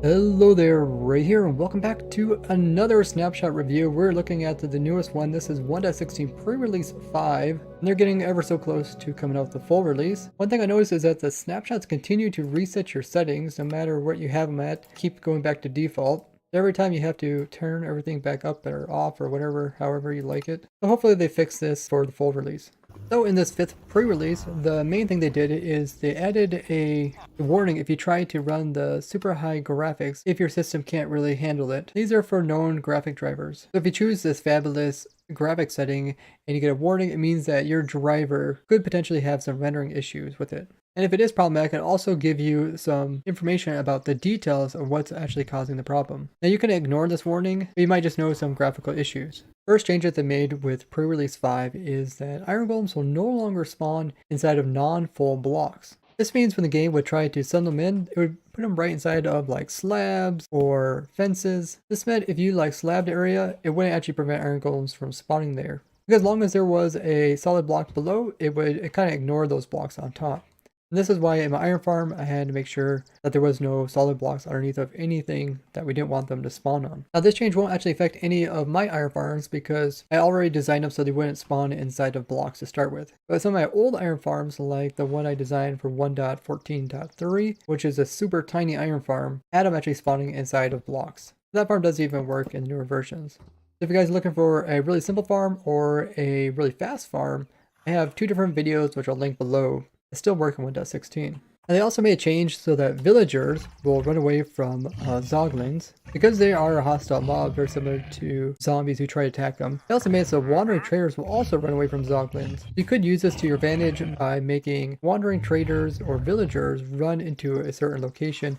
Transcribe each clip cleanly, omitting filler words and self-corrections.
Hello there, Ray here, and welcome back to another snapshot review. We're looking at the newest one. This is 1.16 pre-release 5, and they're getting ever so close to coming out with the full release. One thing I noticed is that the snapshots continue to reset your settings, no matter what you have them at, keep going back to default. Every time you have to turn everything back up or off or whatever, however you like it. So hopefully they fix this for the full release. So in this 5th pre-release, the main thing they did is they added a warning if you try to run the super high graphics if your system can't really handle it. These are for known graphic drivers. So if you choose this fabulous graphic setting and you get a warning, it means that your driver could potentially have some rendering issues with it. And if it is problematic, it'll also give you some information about the details of what's actually causing the problem. Now you can ignore this warning, but you might just know some graphical issues. First change that they made with pre-release 5 is that iron golems will no longer spawn inside of non-full blocks. This means when the game would try to send them in, it would put them right inside of like slabs or fences. This meant if you like slabbed area, it wouldn't actually prevent iron golems from spawning there. Because as long as there was a solid block below, it kind of ignore those blocks on top. And this is why in my iron farm, I had to make sure that there was no solid blocks underneath of anything that we didn't want them to spawn on. Now this change won't actually affect any of my iron farms because I already designed them so they wouldn't spawn inside of blocks to start with. But some of my old iron farms, like the one I designed for 1.14.3, which is a super tiny iron farm, had them actually spawning inside of blocks. That farm doesn't even work in newer versions. So if you guys are looking for a really simple farm or a really fast farm, I have 2 different videos which I'll link below. It's still working 1.16. And they also made a change so that villagers will run away from zoglins because they are a hostile mob very similar to zombies who try to attack them. They also made it so wandering traders will also run away from zoglins. You could use this to your advantage by making wandering traders or villagers run into a certain location.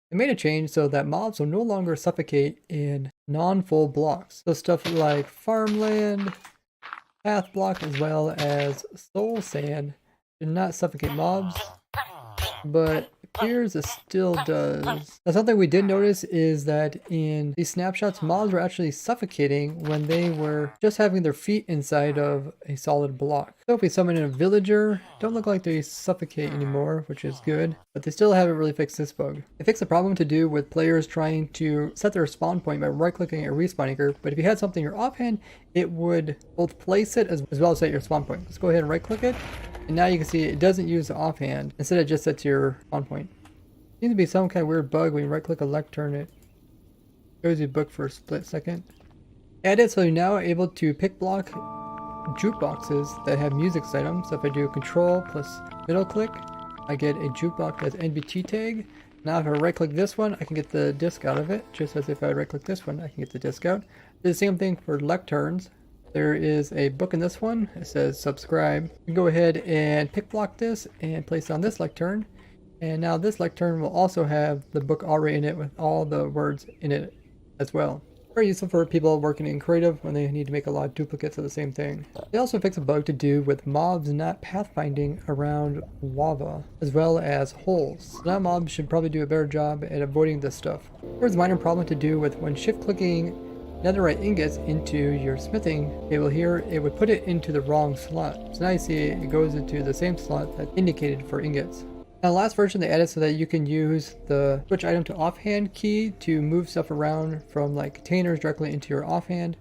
They made a change so that mobs will no longer suffocate in non-full blocks. So stuff like farmland, path block, as well as soul sand did not suffocate mobs, but appears it still does. Now something we did notice is that in these snapshots, mobs were actually suffocating when they were just having their feet inside of a solid block. So if we summon in a villager, don't look like they suffocate anymore, which is good, but they still haven't really fixed this bug. They fixed a problem to do with players trying to set their spawn point by right-clicking a respawn anchor, but if you had something in your offhand, it would both place it as well as set your spawn point. Let's go ahead and right-click it. And now you can see it doesn't use the offhand. Instead it just sets your spawn point. Seems to be some kind of weird bug when you right click a lectern, it shows you book for a split second. Add it so you're now able to pick block jukeboxes that have music items. So if I do control plus middle click, I get a jukebox that has NBT tag. Now if I right click this one, I can get the disc out of it. Just as if I right click this one, I can get the disc out. Do the same thing for lecterns. There is a book in this one. It says subscribe. You can go ahead and pick block this and place it on this lectern. And now this lectern will also have the book already in it with all the words in it as well. Very useful for people working in creative when they need to make a lot of duplicates of the same thing. They also fix a bug to do with mobs not pathfinding around lava, as well as holes. So now mobs should probably do a better job at avoiding this stuff. There's a minor problem to do with when shift clicking netherite ingots into your smithing table here, it would put it into the wrong slot. So now you see it goes into the same slot that's indicated for ingots. Now last version they added so that you can use the switch item to offhand key to move stuff around from like containers directly into your offhand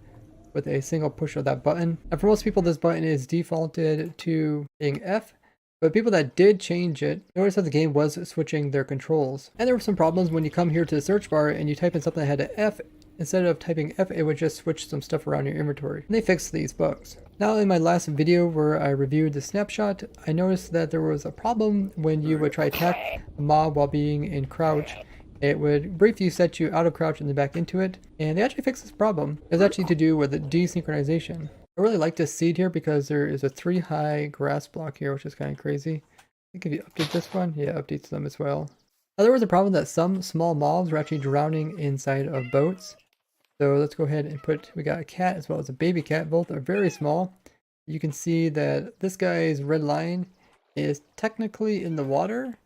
with a single push of that button. And for most people this button is defaulted to being F, but people that did change it noticed that the game was switching their controls. And there were some problems when you come here to the search bar and you type in something that had an F. Instead of typing F, it would just switch some stuff around your inventory. And they fixed these bugs. Now in my last video where I reviewed the snapshot, I noticed that there was a problem when you would try to attack a mob while being in crouch. It would briefly set you out of crouch and then back into it. And they actually fixed this problem. It's actually to do with the desynchronization. I really like this seed here because there is a 3 high grass block here, which is kind of crazy. I think if you update this one, yeah, it updates them as well. Now there was a problem that some small mobs were actually drowning inside of boats. So let's go ahead and we got a cat as well as a baby cat. Both are very small. You can see that this guy's red line is technically in the water.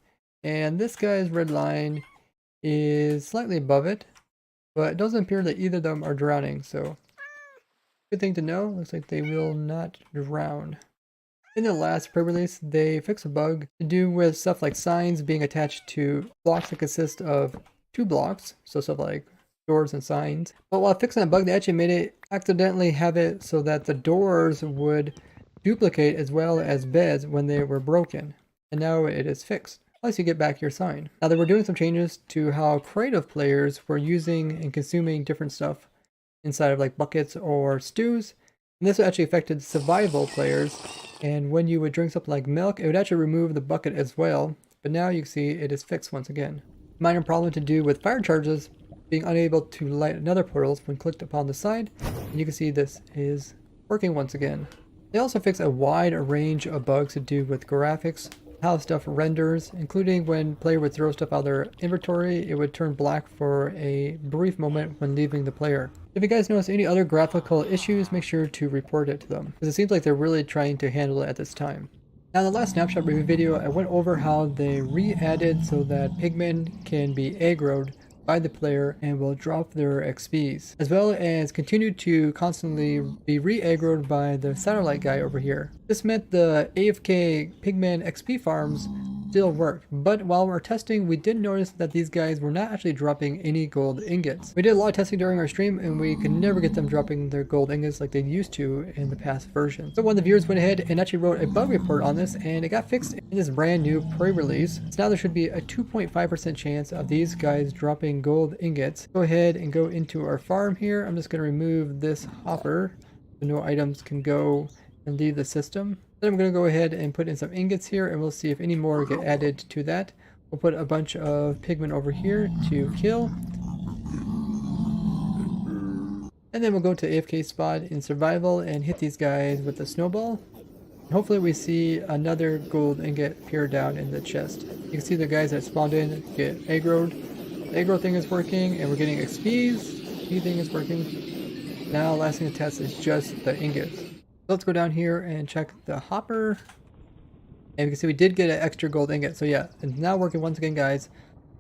And this guy's red line is slightly above it. But it doesn't appear that either of them are drowning. So good thing to know. Looks like they will not drown. In the last pre-release, they fixed a bug to do with stuff like signs being attached to blocks that consist of 2 blocks, so stuff like doors and signs. But while fixing that bug, they actually made it accidentally have it so that the doors would duplicate as well as beds when they were broken. And now it is fixed. Plus you get back your sign. Now they were doing some changes to how creative players were using and consuming different stuff inside of like buckets or stews. And this actually affected survival players. And when you would drink something like milk, it would actually remove the bucket as well. But now you can see it is fixed once again. Minor problem to do with fire charges being unable to light another portals when clicked upon the side. And you can see this is working once again. They also fix a wide range of bugs to do with graphics, how stuff renders, including when player would throw stuff out of their inventory, it would turn black for a brief moment when leaving the player. If you guys notice any other graphical issues, make sure to report it to them, because it seems like they're really trying to handle it at this time. Now in the last snapshot review video, I went over how they re-added so that pigmen can be aggroed by the player and will drop their XPs, as well as continue to constantly be re-aggroed by the satellite guy over here. This meant the AFK pigman XP farms still worked, but while we're testing, we did notice that these guys were not actually dropping any gold ingots. We did a lot of testing during our stream and we could never get them dropping their gold ingots like they used to in the past version. So one of the viewers went ahead and actually wrote a bug report on this, and it got fixed in this brand new pre-release. So now there should be a 2.5% chance of these guys dropping gold ingots. Go ahead and go into our farm here. I'm just going to remove this hopper so no items can go and leave the system. Then I'm going to go ahead and put in some ingots here, and we'll see if any more get added to that. We'll put a bunch of pigmen over here to kill. And then we'll go to AFK spot in survival and hit these guys with a snowball. Hopefully we see another gold ingot appear down in the chest. You can see the guys that spawned in get aggroed. The aggro thing is working and we're getting XPs. XP thing is working. Now last thing to test is just the ingots. Let's go down here and check the hopper. And you can see we did get an extra gold ingot. So yeah, it's now working once again, guys.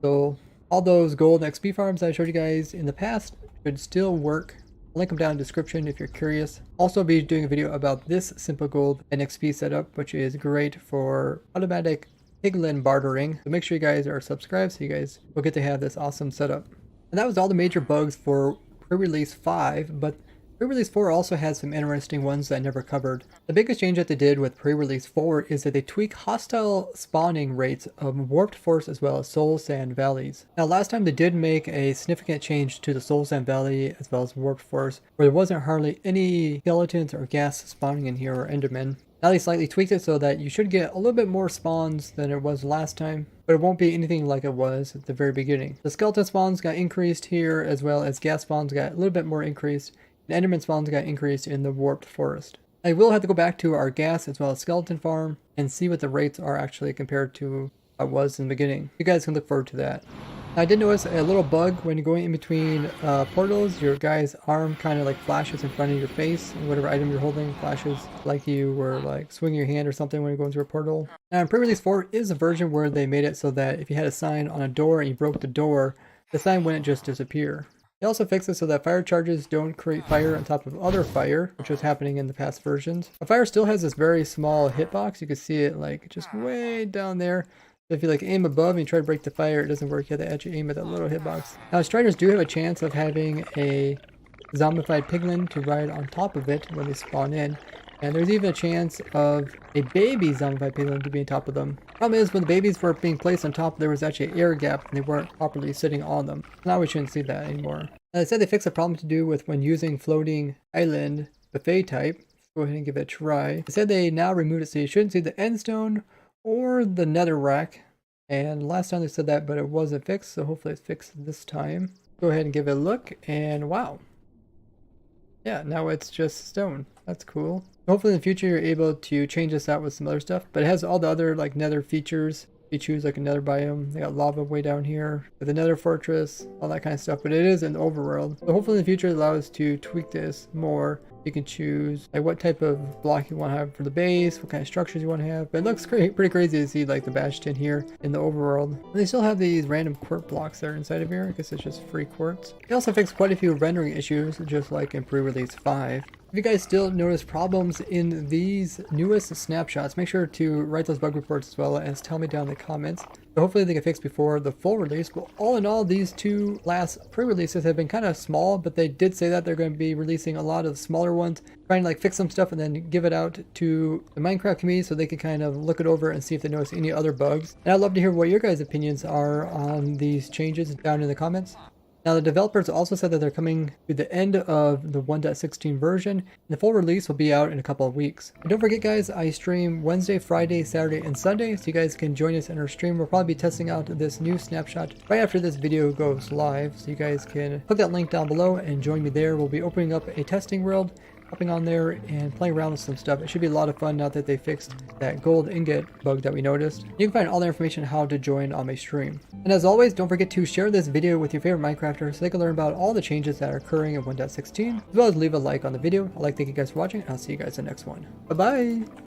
So all those gold XP farms I showed you guys in the past should still work. I'll link them down in the description if you're curious. Also be doing a video about this simple gold and XP setup, which is great for automatic piglin bartering. So make sure you guys are subscribed so you guys will get to have this awesome setup. And that was all the major bugs for pre-release 5, but pre-release 4 also has some interesting ones that I never covered. The biggest change that they did with pre-release 4 is that they tweak hostile spawning rates of Warped Forest as well as Soul Sand Valleys. Now last time they did make a significant change to the Soul Sand Valley as well as Warped Forest, where there wasn't hardly any skeletons or ghast spawning in here or endermen. Now they slightly tweaked it so that you should get a little bit more spawns than it was last time, but it won't be anything like it was at the very beginning. The skeleton spawns got increased here as well as ghast spawns got a little bit more increased. And enderman spawns got increased in the Warped Forest. I will have to go back to our ghast as well as skeleton farm and see what the rates are actually compared to what it was in the beginning. You guys can look forward to that. Now, I did notice a little bug when you're going in between portals. Your guy's arm kind of like flashes in front of your face, and whatever item you're holding flashes like you were like swinging your hand or something when you're going through a portal. Now in pre-release 4 is a version where they made it so that if you had a sign on a door and you broke the door, the sign wouldn't just disappear. They also fixed it so that fire charges don't create fire on top of other fire, which was happening in the past versions. A fire still has this very small hitbox. You can see it like just way down there. So if you like aim above and you try to break the fire, it doesn't work. You have to actually aim at that little hitbox. Now Striders do have a chance of having a zombified piglin to ride on top of it when they spawn in. And there's even a chance of a baby zombified piglin to be on top of them. Problem is, when the babies were being placed on top, there was actually an air gap and they weren't properly sitting on them. Now we shouldn't see that anymore. Now, they said they fixed a problem to do with when using floating island buffet type. Let's go ahead and give it a try. They said they now removed it so you shouldn't see the end stone or the nether rack. And last time they said that, but it wasn't fixed, so hopefully it's fixed this time. Go ahead and give it a look, and wow. Yeah, now it's just stone. That's cool. Hopefully in the future you're able to change this out with some other stuff, but it has all the other like nether features. You choose like a nether biome. They got lava way down here with the nether fortress, all that kind of stuff, but it is an overworld. So hopefully in the future it allows us to tweak this more. You can choose like what type of block you want to have for the base, what kind of structures you want to have. But it looks pretty crazy to see like the bastion here in the overworld. And they still have these random quartz blocks that are inside of here. I guess it's just free quartz. They also fixed quite a few rendering issues, just like in pre-release 5. If you guys still notice problems in these newest snapshots, make sure to write those bug reports as well as tell me down in the comments. So hopefully they get fixed before the full release. But all in all, these two last pre-releases have been kind of small, but they did say that they're going to be releasing a lot of smaller ones, trying to like fix some stuff and then give it out to the Minecraft community so they can kind of look it over and see if they notice any other bugs. And I'd love to hear what your guys' opinions are on these changes down in the comments. Now, the developers also said that they're coming to the end of the 1.16 version, and the full release will be out in a couple of weeks. And don't forget, guys, I stream Wednesday, Friday, Saturday, and Sunday, so you guys can join us in our stream. We'll probably be testing out this new snapshot right after this video goes live, so you guys can click that link down below and join me there. We'll be opening up a testing world, hopping on there and playing around with some stuff. It should be a lot of fun now that they fixed that gold ingot bug that we noticed. You can find all the information how to join on my stream. And as always, don't forget to share this video with your favorite Minecrafters so they can learn about all the changes that are occurring in 1.16, as well as leave a like on the video. I'd like to thank you guys for watching, and I'll see you guys in the next one. Bye bye!